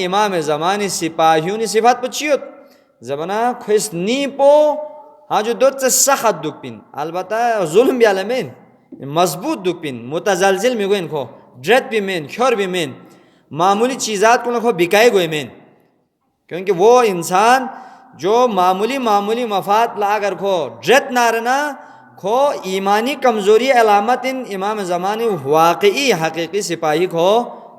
امام زمانی سپاهیونی صفات پچیوت زبنا خویس نیپو جو دوت سخت دکپین البته ظلم بیالمین مضبوط دکپین متزلزل میگوین خو درد بیمین کھر بیمین معمولی چیزات کو نکو بکائے گوئے مین کیونکہ وہ انسان جو معمولی مفاد لا اگر کھو درد نارنا کھو ایمانی کمزوری علامت ان امام زمانی واقعی حقیقی سپاہی کھو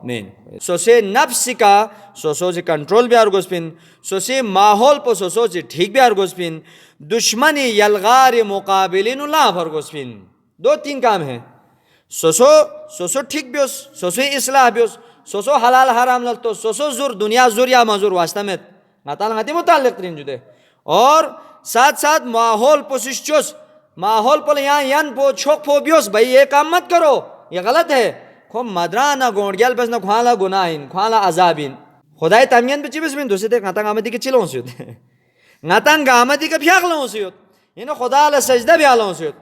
مین سوسے نفس کا سوسو سے کنٹرول بھی آرگوز پین سوسے ماحول پو سوسو سے ٹھیک بھی آرگوز پین دشمنی یلغار مقابلین اللہ فرگوز پین دو تین کام ہیں سوسو ٹھیک بیوس سوسو اصلاح بیوس سوسو حلال حرام للتو سوسو زور دنیا زور یا مزور واسطہ میں نتال غتی متعلق ترین جدے اور ساتھ ساتھ ماحول پوسش چوس ماحول پل یہاں ین پو چھوک پو بیوس بھئی یہ کام مت کرو یہ غلط ہے خو مدرانہ گونڈ گیل بس نہ کھوالا گناہین کھوالا عذابین خدای تامین بچی بس بین دوسرے دیکھ نتانگ آمدی کے چلوں سیوت نتانگ آمدی کے پیاغلوں سیوت یعنی خدا لسجدہ بیالوں سیوت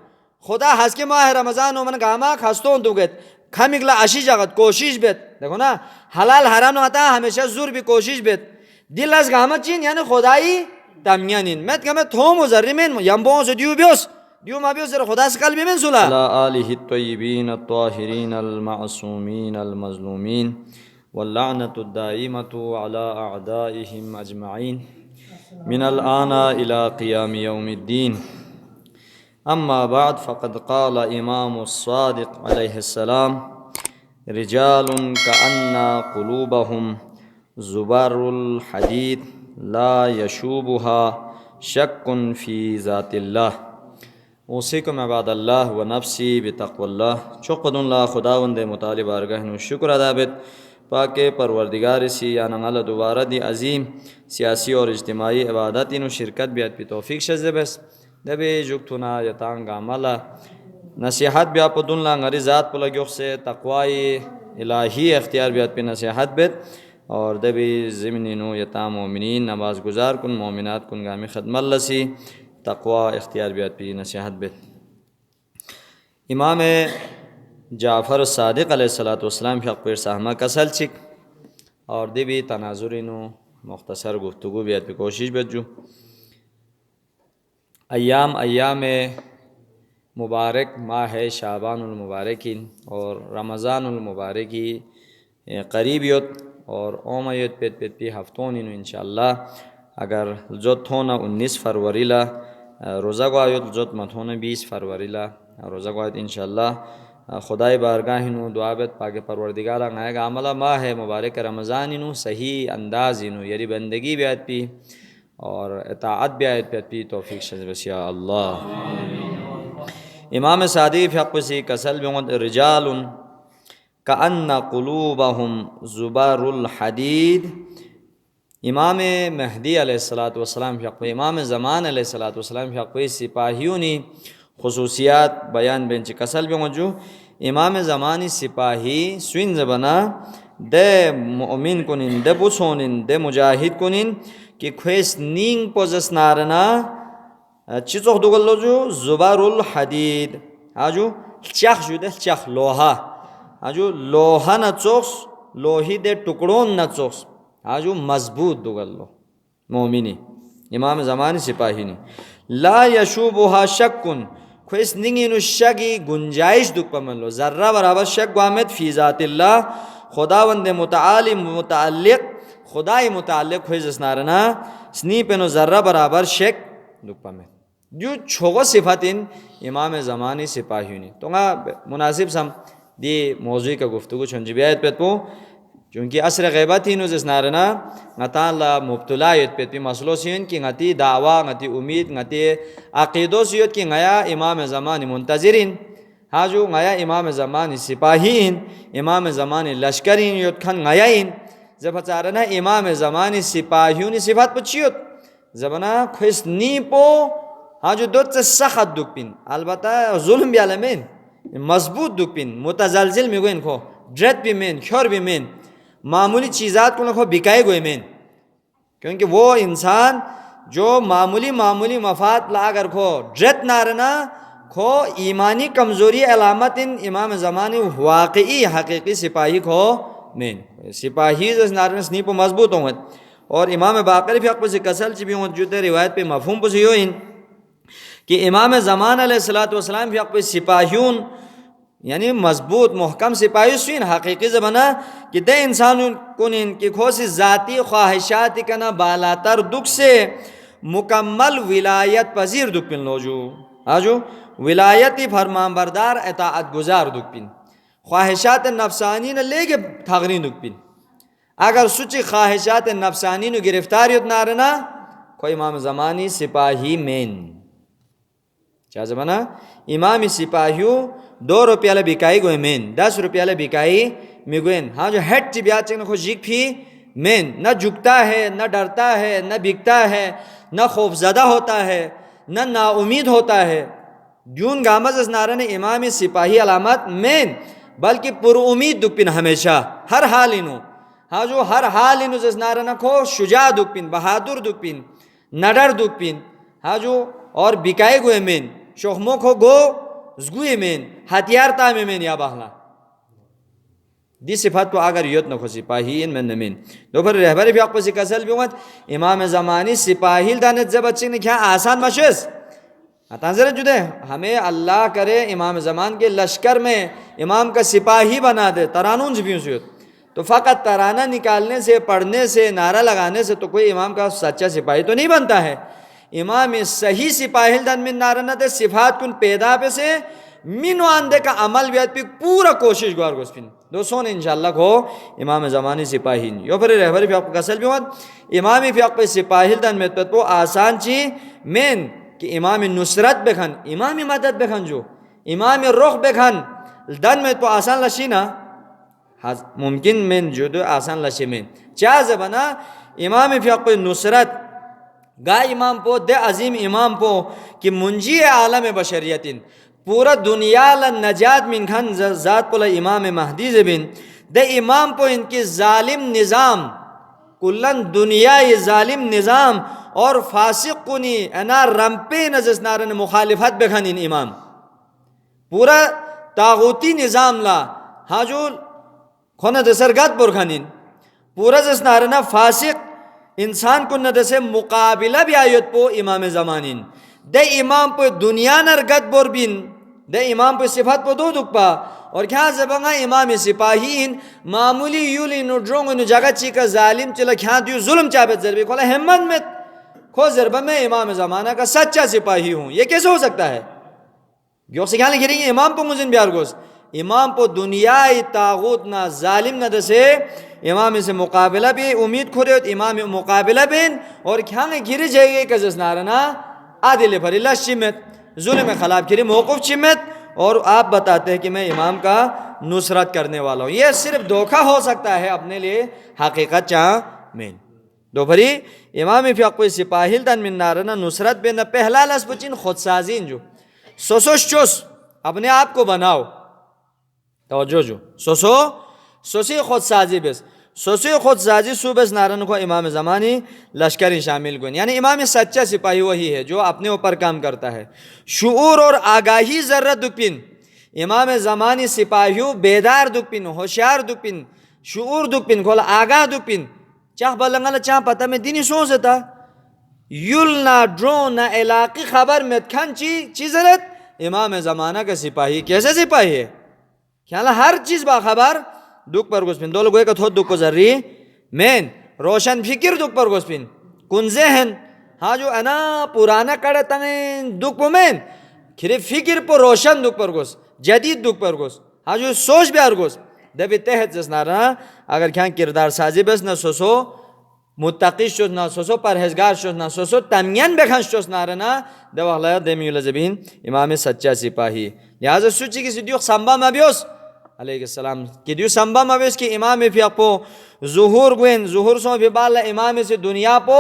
خدا حس کے ماہ رمضان و من گاما خستون تو گت کھمگلا اشی جاگت کوشش بیت دیکھو نا حلال حرام نتا ہمیشہ زور بھی کوشش بیت دل از گامت چین یعنی خدای تامینین میں کہ میں تھوم و ذریمین یمبوں سے دیو ما بیوس خدا سے قلبی من صلح علی آلہ الطیبین الطاہرین المعصومین المظلومین واللعنة الدائمة على اعدائهم اجمعین من الآن الى قیام یوم الدین اما بعد فقد قال امام الصادق علیہ السلام رجال کأن قلوبهم زبر الحدید لا یشوبها شک فی ذات اللہ اوصیکم عباد اللہ و نفسی بتقوی اللہ چقد اللہ خداوند مطالب آرگاہن و شکر ادابت پاک پروردگار سی یا نغل دوبارہ دی عظیم سیاسی اور اجتماعی عبادتین و شرکت بیت پی توفیق شزد بس دبی جگتونا یتانگ عملہ نصیحت بیا پا دن لانگری ذات پا لگیوخ سے تقوی الہی اختیار بیت پی نصیحت بیت اور دبی زمنینو یتام مومنین نماز گزار کن مومنات کن گامی خدمت لسی تقوی اختیار بیت پی نصیحت بیت امام جعفر صادق علیہ السلام فی اقبیر سہمہ کسل چک اور دی بھی تناظرینو مختصر گفتگو بیت پی کوشش بیت جو ایام مبارک ماہ شعبان المبارکین اور رمضان المبارکی قریبیت اور اومیت پیت پی ہفتونینو انشاءاللہ اگر زد ہونا 19 فروری لا روزہ گوایت زد مت ہونا 20 فروری لا روزہ گوایت انشاءاللہ خدای بارگاہنو دعابت پاک پروردگارہ نائے گا عملہ ماہ مبارک رمضانینو صحیح اندازینو یری بندگی بیت پی اور اطاعت بیت پی توفیق شزبس یا اللہ امام صادق فی حق سی کسل بیونت رجال کأن قلوبهم زبر الحدید امام مہدی علیہ السلام فی حق امام زمان علیہ السلام فی حق سپاہیونی خصوصیات بیان بینچ کسل بیونت جو امام زمانی سپاہی سوین زبنا دے مؤمن کنین دے بسونین دے مجاہد کنین کہ کھویس نینگ پوزس نارنا چیزوخ دوگلو جو زبر الحدید آجو چخ جو دے چخ لوہا آجو لوہا نچوخ لوہی دے ٹکڑون نچوخ آجو مضبوط دوگلو مومنی امام زمانی سپاہی نی لا یشوبها شکن کھویس نینگینو شکی گنجائش دک پملو ذرہ برابر شک گوامت فی ذات اللہ خداوند متعالی متعلق خدای متعلق کھویس اسنارنا سنی پینو ذرہ برابر شک دک پمل جو چھوگو صفتین امام زمانی سپاہیونی تو مناسب سم دی موضوع کا گفتگو چھنجی بیایت پیت پو چونکہ عصر غیبت ہی نوز اسنارنا نتا اللہ مبتلایت پیت پی مسئلو سیون کی نتی دعویٰ نتی امید نتی عقیدو سیوت کی نیا امام زمانی منتظرین جو نیا امام زمانی سپاہین امام زمانی لشکرین یوت کھن نیاین زب چارنا امام زمانی سپاہیونی صفات پچیوت زبنا خویس نیپو جو دوت سخت دک پین البته ظلم بیالمین مضبوط دک پین متزلزل میگوین کھو درد بھی مین کھر بھی مین معمولی چیزات کو نکو بکائے گوئے مین کیونکہ وہ انسان جو معمولی مفاد لا اگر کھو درد نارنا کھو ایمانی کمزوری علامت ان امام زمانی واقعی حقیقی سپاہی کھو مین سپاہی زس نارن سنیپو مضبوط ہوں اور امام باقر فی اقبس کسل چی بھی ہوں جو تے روایت پہ مفہوم پسی ہوئیں کہ امام زمان علیہ السلام فی اقبس سپاہیون یعنی مضبوط محکم سپاہی سوین حقیقی زبانہ کہ دے انسان کنین کی کھوسی ذاتی خواہشاتی کنا بالاتر دکھ سے مکمل ولایت پذیر دکھ پن لوجو آجو ولایتی فرمان بردار اطاعت گزار دکھ پن خواہشات نفسانی نہ لے کے تھاغرین دکھ پن اگر سچی خواہشات نفسانی نو گرفتاریت نارنا کوئی امام زمانی سپاہی مین کیا زمانہ امام سپاہیو 2 روپیہ بکائی گوئے مین 10 روپیہ بکائی میگوین ہاں جو ہیٹ چی بیات چکن خوش جیک پھی مین نہ جھکتا ہے نہ ڈرتا ہے نہ بکتا ہے نہ خوف زدہ ہوتا ہے نہ نا امید ہوتا ہے دیون گامز اس نارن امام سپاہی علامت مین بلکہ پر امید دکپن ہمیشہ ہر حال انو ہاں جو ہر حال انو اس نارن کو شجاع دکپن بہادر دکپن نڈر دکپن ہاں جو اور بکائے گوئے مین شخموں کو گو زگوئے مین ہتھیار تامے مین یا بہلا دی صفات تو اگر یوت نکو سپاہی ان میں نمین دو پھر رہبری فی اقبسی کسل بیومت امام زمانی سپاہی دانت زبت چکنے کیا آسان مشس تنظر جدے ہمیں اللہ کرے امام زمان کے لشکر میں امام کا سپاہی بنا دے ترانون جبیوں سے تو فقط ترانہ نکالنے سے پڑھنے سے نعرہ لگانے سے تو کوئی امام کا سچا سپاہی تو نہیں بنتا ہے امام صحیح سپاہی دن من نارنہ دے صفات کن پیدا پہ سے منو آندے کا عمل بیت پہ پورا کوشش گوار گوسپن دوستوں نے انشاءاللہ کو امام زمانی سپاہی یو پھر رہبری فی اقبہ کسل بیوت امامی فی اقبہ سپاہی دن میں تو آسان چی مین کہ امام نصرت بکھن امام مدد بکھن جو امام رخ بکھن دن میں تو آسان لشی نا ممکن مین جو دو آسان لشی مین چاہ بنا امام فی اقبہ نصرت گا امام پو دے عظیم امام پو کہ منجی عالم بشریتن پورا دنیا لنجات من کھن ذات پولا امام مہدی زبین دے امام پو ان کی ظالم نظام کلن دنیا یہ ظالم نظام اور فاسق کنی انا رمپے نزس نارن مخالفت بکھن ان امام پورا تاغوتی نظام لا ہاں جو کھونا دسرگت برکھنین پورا زس نارن فاسق انسان کو نہ دسے مقابلہ بھی آیت پو امام زمانین دے امام پو دنیا نرگت بور بین دے امام پو صفت پو دو دکپا اور کیا زبانگا امام سپاہین معمولی یولی نو ڈرونگ نو جگہ چیکا ظالم چلا کیا دیو ظلم چابت ضربی کھولا ہمت میں کھو ضربہ میں امام زمانہ کا سچا سپاہی ہوں یہ کیسے ہو سکتا ہے گیو سے کیا لکھ رہی ہیں امام پو مزن بیار گوز امام پو دنیای تاغوت نہ ظالم نہ دسے امام سے مقابلہ بھی امید کھو رہے ہو امام مقابلہ بین اور کیا میں گھری جائے گئے کزس نارنا عادل پر اللہ چمت ظلم خلاف گھری موقف چمت اور آپ بتاتے ہیں کہ میں امام کا نصرت کرنے والا ہوں یہ صرف دھوکہ ہو سکتا ہے اپنے لیے حقیقت چاہ مین دو بھری امام فی اقوی سپاہیل دن من نارنا نصرت بین پہلا لس بچین خود سازین جو سوسوش چوس اپنے آپ کو بناؤ توجہ جو سوسی خود سازی بس سوسی خود سازی صوبس نارن کو امام زمانی لشکری شامل گوئن یعنی امام سچا سپاہی وہی ہے جو اپنے اوپر کام کرتا ہے شعور اور آگاہی ذرت دکپن امام زمانی سپاہیو بیدار دکپن ہوشیار دکپن شعور دکپن کھولا آگاہ دکپن چاہ بلنگل چاہ پتہ میں دینی سو ستا یل نہ ڈرون نہ علاقی خبر متکھن چیزرت امام زمانہ کا سپاہی کیسے سپاہی ہے خیالہ ہر چیز باخبر دکھ پر گوسپن دولو گوئے کا تھوڑ دکھ کو ذری مین روشن فکر دکھ پر گوسپن کن ذہن ہاں جو انا پرانا کڑا تنگین دکھ پو مین کھری فکر پو روشن دکھ پر گوس جدید دکھ پر گوس ہاں جو سوچ بیار گوس دبی تحت جس نارا اگر کھان کردار سازی بس نہ سوسو متقی شوز نہ سوسو پرہزگار شوز نہ سوسو تمین بکھن شوز نارنا دو اخلایا دیمی لزبین امام سچا سپاہی لہذا سوچی کسی دیو سنبا مبیوس علیہ السلام کہ دیو سنبا مبیوس کی امام فی اقو ظہور گوین ظہور سو فی بالا امام سے دنیا پو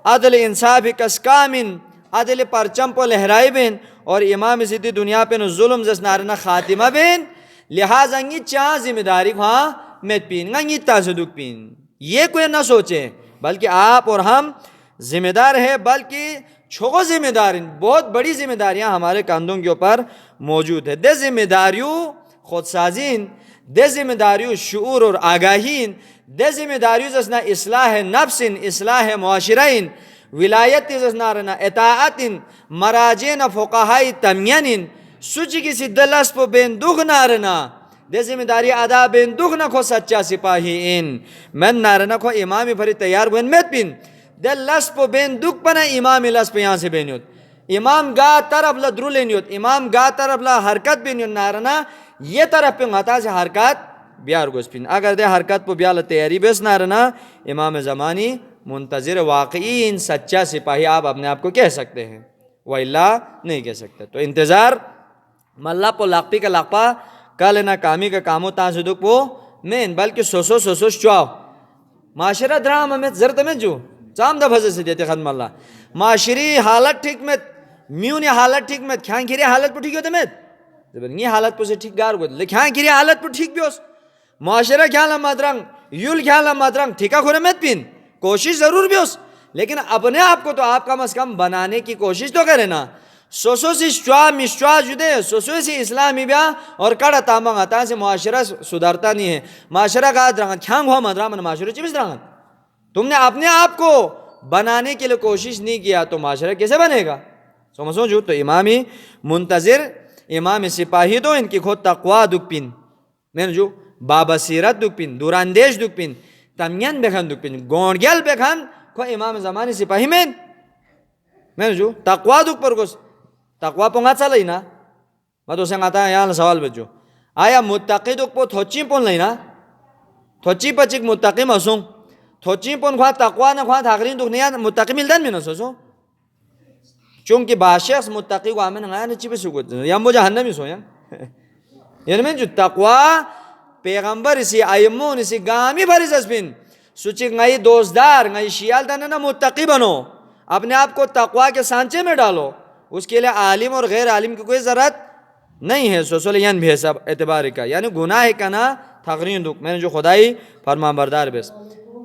عدل انصاف کسکامن عدل پرچم پو لہرائی بین اور امام سے دی دنیا پہ ظلم جس نارنا خاتمہ بین لہذا انگی چاہ ذمہ داری وہاں میت پین انگی تازدک پین یہ کوئی نہ سوچیں بلکہ آپ اور ہم ذمہ دار ہے بلکہ چھوکو ذمہ دار بہت بڑی ذمہ داریاں ہمارے کاندھوں کے اوپر موجود ہے دے ذمہ داریوں خود سازین دے ذمہ داریو شعور اور آگاہین دے ذمہ داریو زسنا اصلاح نفسن اصلاح معاشرین ولایت زسنا رنا اطاعتن مراجین فقہائی تمینن سچی کی سدلس پو بین دغ نارنا دے ذمہ داری ادا بین دغ نہ کھو سچا سپاہی ان من نارنا کھو امامی بھری تیار گوین میت پین دے لس پو بین دغ پنا امامی لس پو یہاں سے بینیوت امام گا طرف لا درو لینیوت امام گا طرف لا حرکت بینیوت نارنا یہ طرف پہ غطا سے حرکت بیار گوش پین اگر دے حرکت پو بیال تیاری بیس نارنا امام زمانی منتظر واقعین سچا سپاہی آپ اپنے آپ کو کہہ سکتے ہیں وَإِلَّا نہیں کہہ سکتے تو انتظار ملا پو لاقپی کا لاقپا کالنا کامی کا کامو تازدک پو مین بلکہ سوسو شچواو معاشرہ درام ہمیں زرد میں جو چام دا بھزے سے دیتے خدم اللہ معاشری حالت ٹھیک میں میونی حالت ٹھیک میں کھان کھیری حالت پو ٹھیک ہوتا میں زبرنگی حالت پو سے ٹھیک گار گو لکھان کھیری حالت پو ٹھیک بیوس معاشرہ کھالا مدرنگ یول کھالا مدرنگ ٹھیکا کھوڑے میں پین کوشش ضرور بیوس لیکن اپنے آپ کو تو آپ کم از کم بنانے کی کوشش تو کرے نا سوسو سی شوا مشوا جدے سوسو سی اسلامی بیا اور کڑا تامنگ آتا سے معاشرہ سدھارتا نہیں ہے معاشرہ کا درنگا کھانگ ہوا مدران معاشرہ چیز درنگا تم نے اپنے آپ کو بنانے کے لیے کوشش نہیں کیا تو معاشرہ کیسے بنے گا سمجھو جو تو امامی منتظر امام سپاہی دو ان کی خود تقوی دک پین میں جو بابصیرت دک پین دوراندیش دک پین تمین بکھن دک پین گونڈگل بکھن کو امام زمانی سپاہی میں جو تقوی دک پر گوس تقوی پونگا چا لینا میں تو سنگاتا ہے یہاں سوال بجو آیا متقی دک پو تھوچی پون لینا تھوچی پچک متقی مسوں تھوچی پون خواہ تقوی نہ خواہ تاغرین دک نیا متقی ملدن میں نسو چونکہ باشخص متقی کو آمین غیر نچی پہ سکوت یا مجھے جہنمی سو یعنی میں جو تقوی پیغمبر اسی ایمون اسی گامی بھری زسبین سوچی گئی دوستدار گئی شیال دانا متقی بنو اپنے آپ کو تقوی کے سانچے میں ڈالو اس کے لیے عالم اور غیر عالم کی کوئی ضرورت نہیں ہے سوسول یعنی بھی حساب اعتبار کا یعنی گناہ کنا تقرین دک میں نے جو خدائی فرمان بردار بیس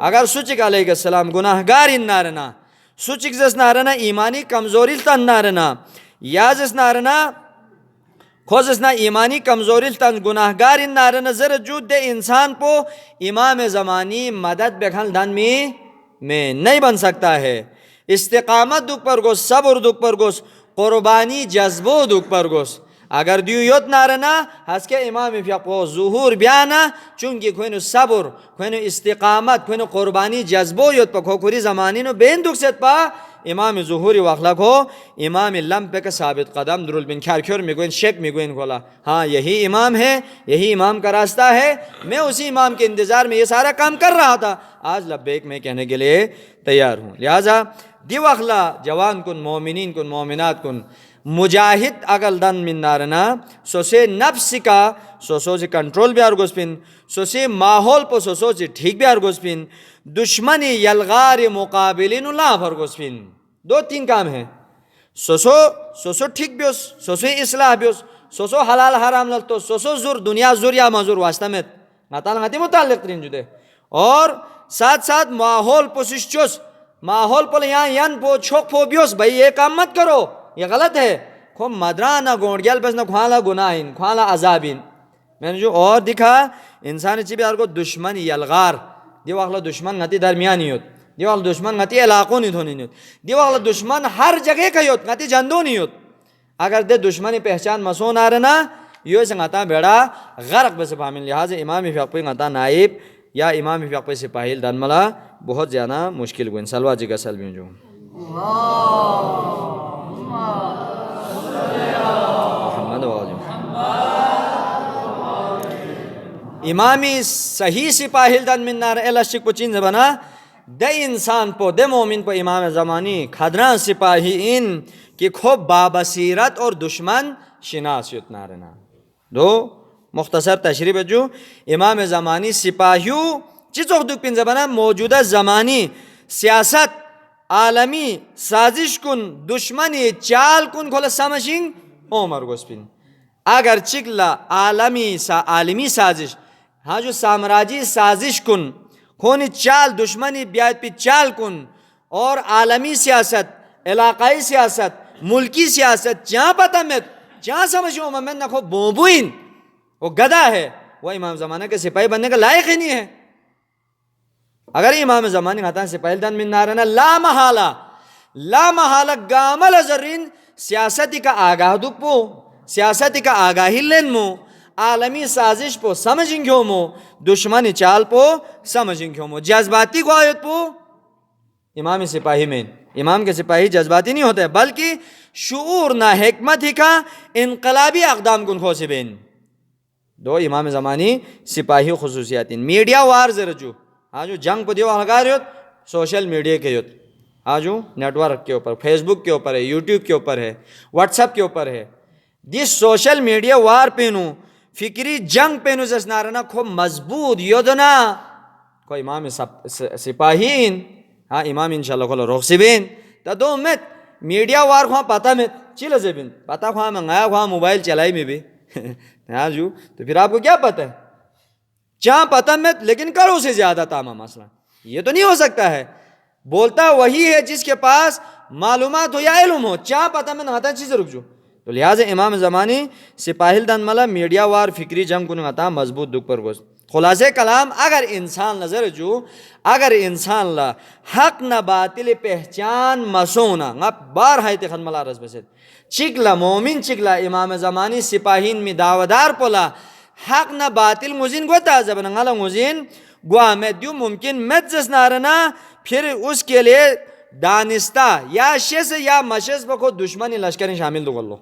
اگر سوچک علیہ السلام گناہ گار ان نارنا سوچک زس نارنا ایمانی کمزوری تن نارنا یا زس نارنا خوزس نا ایمانی کمزوری تن گناہ گار ان نارنا زر جود دے انسان پو امام زمانی مدد بکھن دن میں نہیں بن سکتا ہے استقامت دک پر گوس صبر دک پر گوس قربانی جذبو دک پر گوس اگر دیو یوت نارنا ہس کے امام فیقو ظہور بیانا چونکہ کوئی صبر کوئی استقامت کوئی قربانی جذبو یوت پا کھوکھوری زمانی نو بین دک ست پا امام ظہوری واخلق ہو امام لمپے کا ثابت قدم درول بن کھار میں گوین شک میں گوین کھولا ہاں یہی امام ہے یہی امام کا راستہ ہے میں اسی امام کے انتظار میں یہ سارا کام کر رہا تھا آج لبیک میں کہنے کے لیے تیار ہوں لہٰذا دیو اخلا جوان کن مومنین کن مومنات کن مجاہد اگل دن من نارنا سوسے نفس کا سوسو سے کنٹرول بھی آرگوز پن سوسے ماحول پو سوسو سے ٹھیک بھی آرگوز پن دشمنی یلغار مقابلین اللہ فرگوز پن دو تین کام ہیں سوسو ٹھیک بیوس سوسو اصلاح بیوس سوسو حلال حرام لگتو سوسو زور دنیا زور یا مزور واسطہ میں نتال غتی متعلق ترین جدے اور ساتھ ساتھ ماحول پو سشچوس ماحول پو یہاں ین پو چھوک پو بیوس بھائی یہ کام مت کرو یہ غلط ہے کھو مدرانہ گونڈ گیل پس نہ کھوالا گناہین کھوالا عذابین میں نے جو اور دکھا انسانی چی بھی آر کو دشمن یلغار دیو اخلا دشمن غتی درمیانی ہوت دیو اخلا دشمن غتی علاقوں نہیں دھونی ہوت دیو اخلا دشمن ہر جگہ کا ہوت غتی جندو نہیں ہوت اگر دے دشمنی پہچان مسون آرنا یہ سنگاتا بیڑا غرق بس فامن لحاظ امام فقی غتا نائب یا امام فقی سپاہیل دن ملا بہت زیادہ مشکل گوین سلوہ جگہ سلوین جو محمد امامی صحیح سپاہیل دن من نار الاشک پچین زبنا دے انسان پو دے مومن پو امام زمانی خدران سپاہی ان کی خوب بابصیرت اور دشمن شناسیت نارنا دو مختصر تشریح جو امام زمانی سپاہیو چیزوں دک پن زبنا موجودہ زمانی سیاست عالمی سازش کن دشمنی چال کن کھولا سمجھیں عمر گوسپن اگر چکلا عالمی سازش ہاں جو سامراجی سازش کن کھونی چال دشمنی بیایت پی چال کن اور عالمی سیاست علاقائی سیاست ملکی سیاست جہاں پتہ میں جہاں سمجھوں میں نکھو بوبوین وہ گدا ہے وہ امام زمانہ کے سپاہی بننے کا لائق ہی نہیں ہے. اگر امام زمانی غطان سپاہی دن من نارنا لا محالہ گامل زرین سیاستی کا آگاہ دکپو سیاستی کا آگاہی لین مو عالمی سازش پو سمجھیں گیوں مو دشمنی چال پو سمجھیں گیوں مو جذباتی کو آیت پو امام سپاہی میں امام کے سپاہی جذباتی نہیں ہوتے بلکہ شعور نہ حکمت ہی کا انقلابی اقدام کن خوصی بین. دو امام زمانی سپاہی خصوصیات میڈیا وار زرجو آجو جنگ پہ دیو ہلگا رہے ہو سوشل میڈیا کے یوت آجو نیٹ ورک کے اوپر فیس بک کے اوپر ہے یوٹیوب کے اوپر ہے واٹس ایپ کے اوپر ہے دس سوشل میڈیا وار پینو فکری جنگ پینو زسنارنا کھو مضبوط یودنا کو امام سپاہین ہاں امام انشاءاللہ کھولو روخ بین تا دو مت میڈیا وار خواہ پتہ مت چیل زبین پتہ خواہ منگایا خواہ موبائل چلائی میں بھی ہاں جو تو پھر آپ کو کیا پتہ ہے چاہ پتہ مت لیکن کرو سے زیادہ تاما مسئلہ یہ تو نہیں ہو سکتا ہے. بولتا وہی ہے جس کے پاس معلومات ہو یا علم ہو چاہ پتہ میں نہاتا چیز رک جو. تو لہٰذا امام زمانی سپاہی دن ملا میڈیا وار فکری جنگ کو نہاتا مضبوط دکھ پر گوشت. خلاصہ کلام اگر انسان نظر جو اگر انسان لا حق نہ باطل پہچان مسونا بار ہے تخن ملا رس بسید چکلا مومن چکلا امام زمانی سپاہین میں دعویدار پولا حق نہ باطل مزین گوتا زبن غلا مزین گوا میں دیو ممکن مجلس نارنا پھر اس کے لیے دانستہ یا شس یا مشس بکو دشمنی لشکر شامل دو گلو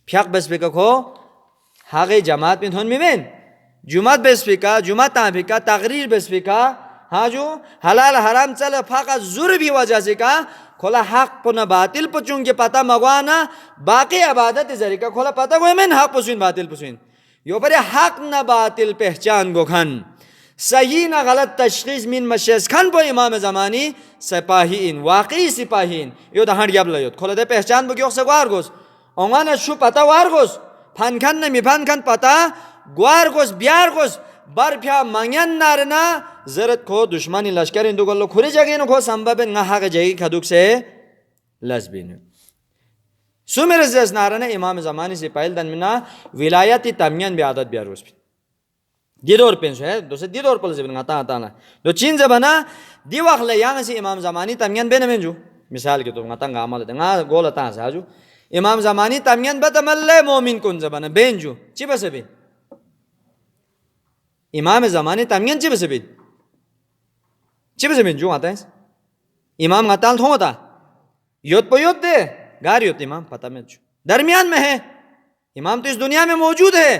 پھیق بس بکا کھو حق جماعت میں تھون میمین جماعت بس بکا جماعت تاں بکا تقریر بس بکا ہاں جو حلال حرام چل فاقا زور بھی وجہ سے کا کھولا حق پنا باطل پچوں کے پتہ مگوانا باقی عبادت ذریعہ کھولا پتہ گوئے میں حق پسوین باطل پسوین یو پر حق نہ باطل پہچان گو کھن صحیح نہ غلط تشخیص من مشیز کھن پو امام زمانی سپاہین واقعی سپاہین یو دا ہنڈ گیاب لیوت کھولا دے پہچان بو گیوک سے گوار گوز اونگانا شو پتہ وار گوز پھن کھن نمی پھن کھن پتہ گوار گوز بیار گوز بر پیا مانگین نارنا زرد کو دشمنی لشکرین دو گلو کھوری جگین کو سمبب نحق جگی کھدوک سے لزبین سومر زیز نارنا امام زمانی سے پہل دن منا ولایتی تمین بی عادت بیا روز بھی دی دور پینسو ہے دوسرے دی دور پل زبن آتا آتا نا دو چین زبنا دی وقت لیاں سے امام زمانی تمین بین من جو مثال کے تو گاتا گا عمل دنگا گول آتا سا جو امام زمانی تمین بتمل مومن کن زبنا بین جو چی بس بین امام زمانی تمین چی بس بین جو آتا ہے امام غتال تھو ہوتا یوت پہ یوت دے گار یوت امام پتہ میں جو درمیان میں ہے امام تو اس دنیا میں موجود ہے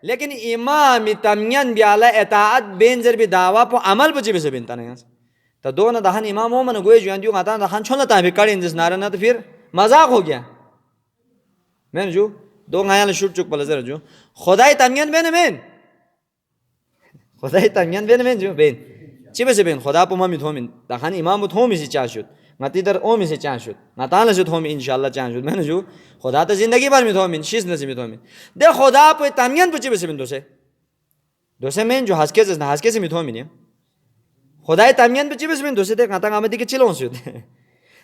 لیکن امام تمین بیالا اطاعت بین زر بھی دعویٰ پو عمل بچی بس بین تانے تا دو نا دہن امام ہو من گوئے جو اندیو غتال دہن چھونا تا بھی کڑی انجس نارنا تو پھر مذاق ہو گیا میں جو دو غایال شوٹ چک پلزر جو خدای تمین بین مین خدای تمین بین مین جو بین چی بس بین خدا پو ممی تھومین دہن امام تھومی سی چاہ شد نتی در اومی سے چاہ شد نتان سے تھومی انشاءاللہ چاہ شد میں جو خدا تا زندگی بار میں تھومین شیز نسی تھومین دے خدا پو تمین پو چی بس بین دوسے مین جو ہسکے سے میں تھومین خدای تمین پو چی بس بین دوسے دے نتان آمدی کے چلون سید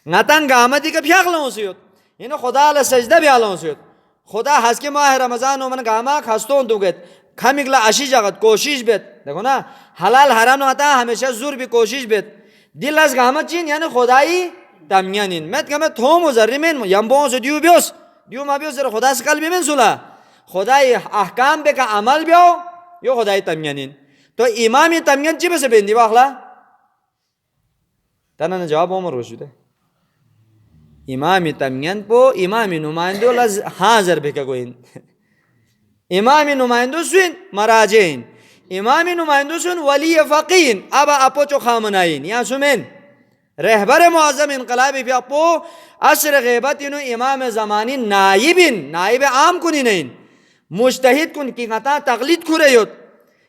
نتان آمدی کے بھیاق لون سید یعنی خدا اللہ سجدہ بھی آلون سید خدا ہسکے ماہ رمضان و من گاما خستون دو گیت کھمگلا اشی جاگت کوشش بیت دیکھو نا حلال حرام نہ ہمیشہ زور بھی کوشش بیت دل از گامت چین یعنی خدای تمینین مت گامت تھوم و ذریمین یمبون سے دیو بیوس دیو ما بیوس ذرا خدا سے قلبی من سلا خدای احکام بے کا عمل بیو یو خدای تمینین تو امامی تمین چی بسے بیندی واخلا تنہ جواب عمر روشد ہے امامی تمین پو امامی نمائندو لز حاضر بے کا گوئن امامی نمائندو سوین مراجین امامی نمائندو سن ولی فقین ابا اپو چو خامنائین یا سمین رہبر معظم انقلابی پی اپو عصر غیبت انو امام زمانی نائب عام کنی نہیں مجتہد کن کی غطا تغلید کھرے یوت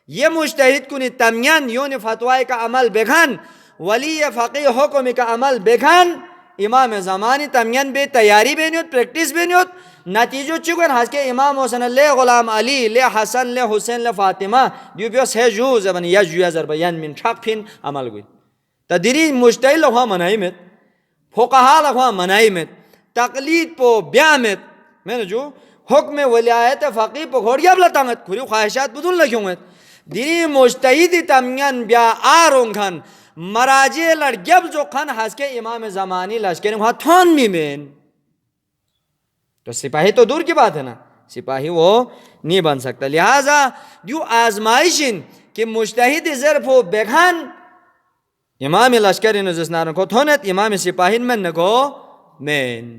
یہ مجتہد کنی تمین یون فتوائی کا عمل بکھن ولی فقی حکم کا عمل بکھن امام زمانی تمین بے تیاری بے نیوت پریکٹس بے نیوت نتیجو چکن ہس کے امام حسن لے غلام علی لے حسن لے حسین لے فاطمہ دیو بیوس ہے جو زبن یجو یزر بیان من ٹھاک پھین عمل گوئی تدری مجتہد لخوا منائی مت فقہا لخوا منائی مت تقلید پو بیامت میں نے جو حکم ولایت فقی پکھوڑ گیا بلتانگت کھوری خواہشات بدون لگیوں گے دینی مجتہدی تمین بیا آرون کھن مراجع لڑگیب جو کھن ہس کے امام زمانی لشکر وہاں تھون می مین تو سپاہی تو دور کی بات ہے نا سپاہی وہ نہیں بن سکتا لہذا دیو آزمائشن کہ مجتہد ظرف ہو بیگھان امام لشکر نزس نارن کو تھونت امام سپاہین من نکو مین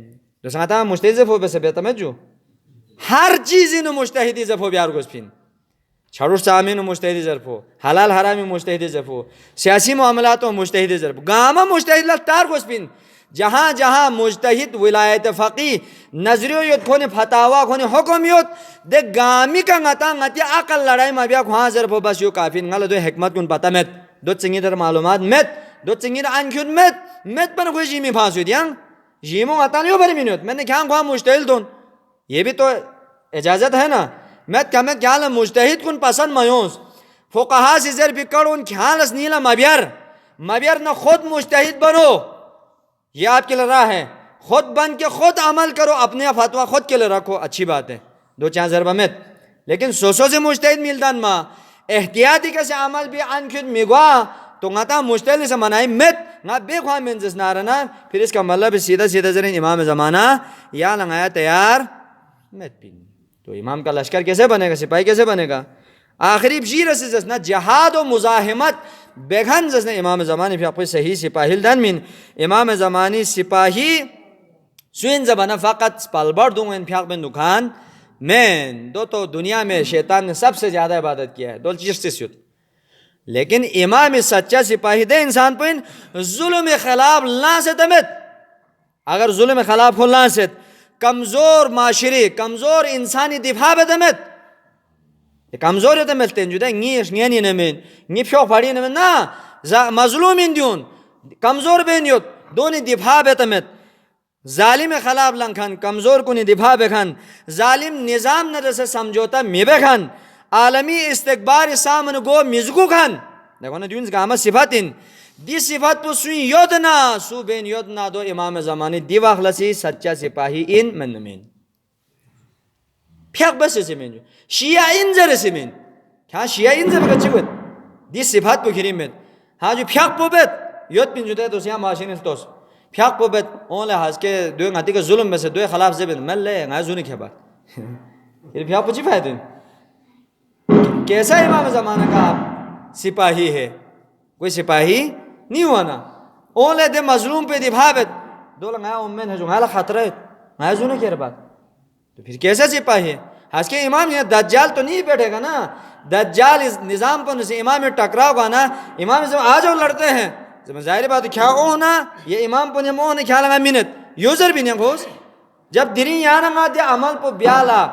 جو سنگتا مجتہد ظرف ہو بے سے بیتا میں جو ہر چیز انو مجتہدی ظرف ہو بیار گوز پین چھڑو سامین مجتہدی ظرف ہو حلال حرامی مجتہدی ظرف ہو سیاسی معاملات ہو مجتہدی ظرف ہو گاما مجتہد لتار گوز پین جہاں جہاں مجتہد ولایت فقی نظریو یوت کھونے فتاوہ کھونے حکم یوت دے گامی کا ngata ngati عقل لڑائی ما بیا کھوان ظرف ہو بس یو کافی نگل دو حکمت کن پتا مت دو چنگی در معلومات مت دو چنگی در انکھون مت پن کوئی جیمی پھانسو دیاں جیمو ngata نیو بری منوت میں نے کھان کھوان مجتہد دون یہ بھی تو اجازت ہے نا مت کیا میں کیا مجتہد کن پسند میونس فقہا سے ذر بکڑون کھان اس نیلا مبیر نہ خود مجتہد بنو یہ آپ کے لیے راہ ہے خود بن کے خود عمل کرو اپنے فتویٰ خود کے لیے رکھو اچھی بات ہے دو چار ضربہ مت لیکن سوسو سے مجتہد ملدان ما احتیاطی کیسے عمل بھی انکھت مگوا تو ngata مجتہد سے منائی مت نہ بے خواہ منزس نارنا پھر اس کا مطلب سیدھا ذرین امام زمانہ یا لنگایا تیار مت پین تو امام کا لشکر کیسے بنے گا سپاہی کیسے بنے گا آخری بجیر سے جسنا جہاد و مزاحمت بیگھن جسنا امام زمانی پھر اپنی صحیح سپاہی دن من امام زمانی سپاہی سوین زبانہ فقط پالبار دوں ان پھیاق بن دکان مین دو تو دنیا میں شیطان نے سب سے زیادہ عبادت کیا ہے دول چیز سے سیوت لیکن امام سچا سپاہی دے انسان پہ ظلم خلاف لانست امت اگر ظلم خلاف ہو لانست کمزور معاشرے کمزور انسانی دفاع بدمت کمزور ہے دمت تین جدا نیش نینی نمین نی پھو پھاڑی نمین نا مظلومین دیون کمزور بین یوت دونی دفاع بدمت ظالم خلاف لنکھن کمزور کنی دفاع بکھن ظالم نظام نہ سے سمجھوتا می بکھن عالمی استقبار سامن گو مزگو کھن دیکھو نا دیون گامت صفاتین دی صفات پو سوین یود نا سو بین یود نا دو امام زمانی دی واخلسی سچا سپاہی ان من نمین پھیق بس سے مین شیعہ انزر سے مین کیا شیعہ انزر بکچی بود دی صفات پو کھریم بید ہاں جو پھیق پو بید یود پین جوتے تو سیاں معاشرین توس پھیق پو بید اون لحاظ کے دوئے ngati کا ظلم میں سے دوئے خلاف سے بید مل لے ngای زونی کھے بات یہ پھیق پو چی فائدہ کیسا امام زمانہ کا آپ سپاہی ہے کوئی سپاہی نہیں ہوا نا اون لے دے مظلوم پہ دفاع بید دو لنگایا امین ہے جو ngای خطرہ ہے ngای زونی کھے بات تو پھر کیسا سپاہی ہے ہاں کے امام یہ دجال تو نہیں بیٹھے گا نا دجال اس نظام پر سے امام میں ٹکراؤ گا نا امام سے آ جاؤ لڑتے ہیں ظاہر بات کیا او نا یہ امام پر مو نے کیا لگا منت یوزر بھی نہیں گھوس جب دری یا نہ دے عمل پہ بیالا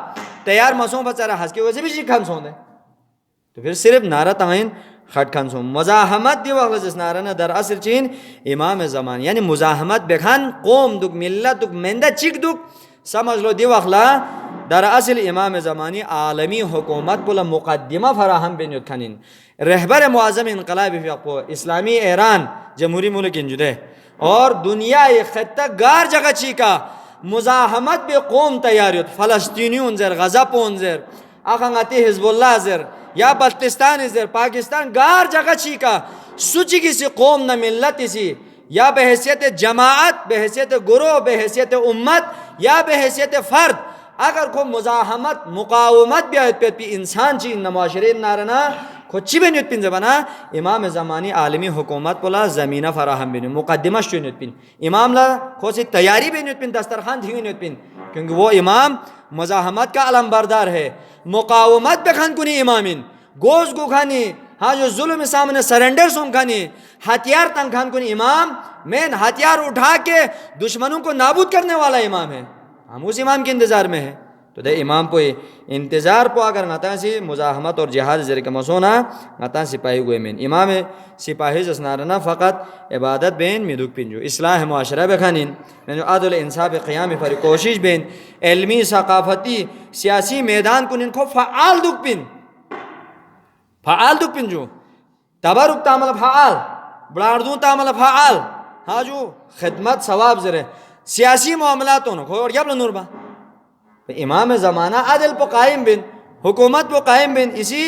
تیار مسوں بچارا ہنس کے ویسے بھی کھان سو دے تو پھر صرف نعرہ تعین خٹ کھان سو مزاحمت دی وقت جس نعرہ نہ در اصل چین امام زمان یعنی مزاحمت بکھان قوم دک ملت دک مندہ چک دک سمجھ لو دی وقلا در اصل امام زمانی عالمی حکومت بولا مقدمہ فراہم بن یتخنین رہبر معظم انقلاب فیقو اسلامی ایران جمہوری ملک انجدے اور دنیا خطہ گار جگہ چیکا مزاحمت بے قوم تیاریت فلسطینیون زر غزپون زر اخنگتی حزب اللہ زر یا بلتستان زر پاکستان گار جگہ چیکا سوچی کسی قوم نہ ملت اسی یا بحیثیت جماعت بحیثیت گروہ بحیثیت امت یا بحیثیت فرد اگر کو مزاحمت مقاومت بھی آیت پی انسان چی نماشرین نارنا خود چی بینیت پین زبانا امام زمانی عالمی حکومت پولا زمینہ فراہم بینیت مقدمہ شونیت پین امام لا خود سی تیاری بینیت پین دسترخان دھینیت پین کیونکہ وہ امام مزاحمت کا علم بردار ہے مقاومت بکھن کنی امامین گوز گو کھانی ہاں جو ظلم سامنے سرنڈر سوم کھانی ہتھیار تنگ کھان کنی امام مین ہتھیار اٹھا کے دشمنوں کو نابود کرنے والا امام ہے ہم اس امام کے انتظار میں ہیں تو دے امام پہ انتظار پہ اگر نتا سی مزاحمت اور جہاد ذریعہ مسونا نتا سپاہی ہوئے مین امام سپاہی جسنارنا فقط عبادت بین میدوک پین جو اصلاح معاشرہ بکھانین جو عدل انصاف قیام پر کوشش بین علمی ثقافتی سیاسی میدان کنن کو فعال دک پین جو تبرک تعمل فعال بلاردون تعمل فعال ہاں جو خدمت ثواب ذرے سیاسی معاملات ہونا کوئی اور کیا بلا نور با امام زمانہ عدل پہ قائم بن، حکومت پہ قائم بن، اسی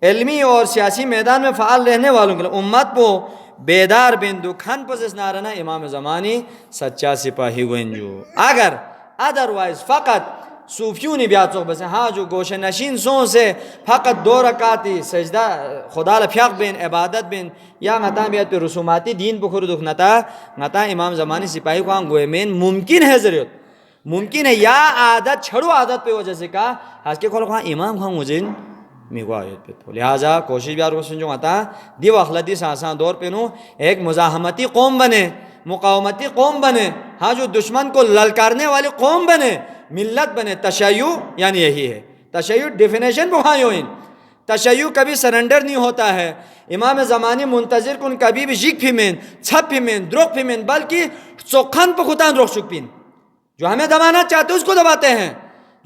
علمی اور سیاسی میدان میں فعال رہنے والوں کے لیے امت پہ بیدار بن دو کھن پس نارنا امام زمانی سچا سپاہی گوینجو. اگر ادروائز فقط صوفیوں نے بیاتوں بس ہاں جو گوشہ نشین سوں سے فقط 2 رکعتی سجدہ خدا لفیق بین عبادت بین یا غطا بیات پہ رسوماتی دین پہ خردوک غطا امام زمانی سپاہی کو گوئے مین ممکن ہے ضرورت، ممکن ہے یا عادت چھڑو عادت پہ وجہ سے کہا ہاس کے کھولو کھاں امام کھاں مجھن میگو آیت پہ تو لہٰذا کوشش بیار کو سنجو غطا دیو اخلدی ساسان دور پہ نو ایک مزاحمتی قوم بنے، مقاومتی قوم بنے، ہاں جو دشمن کو للکارنے والی قوم بنے، ملت بنے. تشیع یعنی یہی ہے. تشیع ڈیفینیشن بہایو ان تشیع کبھی سرنڈر نہیں ہوتا ہے. امام زمانی منتظر کن کبھی بھی جیک پھیمین چھپ پھیمین دروک پھیمین بلکہ چوکھن پہ خودان روک چک پین. جو ہمیں دبانا چاہتے اس کو دباتے ہیں،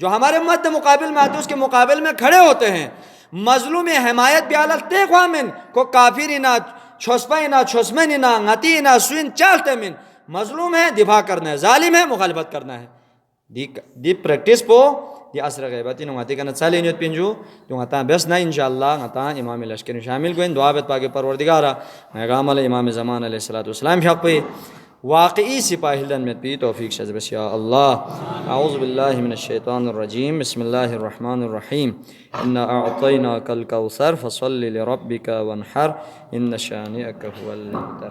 جو ہمارے مد مقابل میں آتے اس کے مقابل میں کھڑے ہوتے ہیں. مظلوم حمایت بیالت تے خوامن کو کافری نہ چھوسپائی نہ چھوسمن نہ غتی نہ سوین چالتے من. مظلوم ہے دفاع کرنا ہے، ظالم ہے مخالفت کرنا ہے. دی پریکٹس پو دی اثر غیبتی نو غتی کنا چالے نیت پینجو تو غتا بس نہ انشاءاللہ غتا امام لشکر شامل گوین دعا بیت پاک پروردگارا پیغام علیہ امام زمان علیہ الصلوۃ والسلام حق پہ واقعی سپاہی دن میں پی توفیق شز بس یا اللہ. اعوذ باللہ من الشیطان الرجیم، بسم اللہ الرحمن الرحیم. انا اعطیناک الکوثر فصل لربک وانحر ان شانئک هو الابتر.